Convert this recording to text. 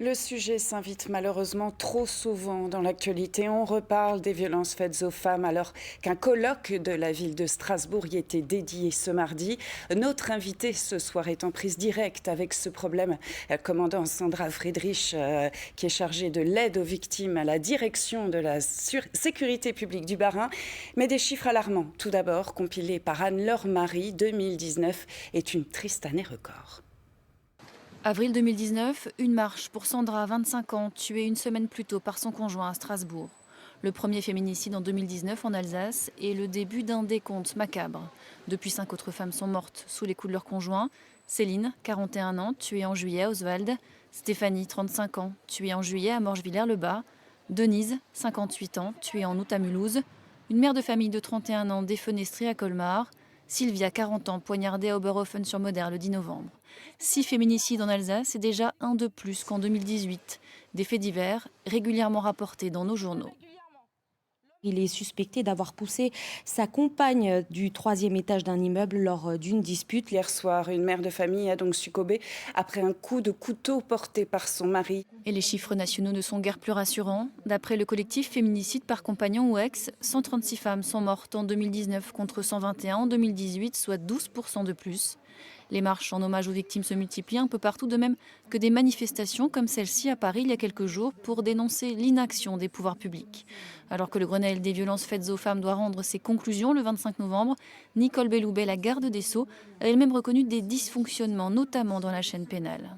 Le sujet s'invite malheureusement trop souvent dans l'actualité. On reparle des violences faites aux femmes alors qu'un colloque de la ville de Strasbourg y était dédié ce mardi. Notre invitée ce soir est en prise directe avec ce problème. Commandant Sandra Friedrich, qui est chargée de l'aide aux victimes à la direction de la sécurité publique du Bas-Rhin. Mais des chiffres alarmants. Tout d'abord, compilés par Anne-Laure Marie, 2019 est une triste année record. Avril 2019, une marche pour Sandra, 25 ans, tuée une semaine plus tôt par son conjoint à Strasbourg. Le premier féminicide en 2019 en Alsace et le début d'un décompte macabre. Depuis, 5 autres femmes sont mortes sous les coups de leur conjoint. Céline, 41 ans, tuée en juillet à Oswald. Stéphanie, 35 ans, tuée en juillet à Morgevillers-le-Bas. Denise, 58 ans, tuée en août à Mulhouse. Une mère de famille de 31 ans défenestrée à Colmar. Sylvia, 40 ans, poignardée à Oberhofen-sur-Moder le 10 novembre. 6 féminicides en Alsace, c'est déjà un de plus qu'en 2018. Des faits divers régulièrement rapportés dans nos journaux. Il est suspecté d'avoir poussé sa compagne du troisième étage d'un immeuble lors d'une dispute. Hier soir, une mère de famille a donc succombé après un coup de couteau porté par son mari. Et les chiffres nationaux ne sont guère plus rassurants. D'après le collectif Féminicide par compagnon ou ex, 136 femmes sont mortes en 2019 contre 121 en 2018, soit 12% de plus. Les marches en hommage aux victimes se multiplient un peu partout, de même que des manifestations comme celle-ci à Paris il y a quelques jours pour dénoncer l'inaction des pouvoirs publics. Alors que le Grenelle des violences faites aux femmes doit rendre ses conclusions le 25 novembre, Nicole Belloubet, la garde des Sceaux, a elle-même reconnu des dysfonctionnements, notamment dans la chaîne pénale.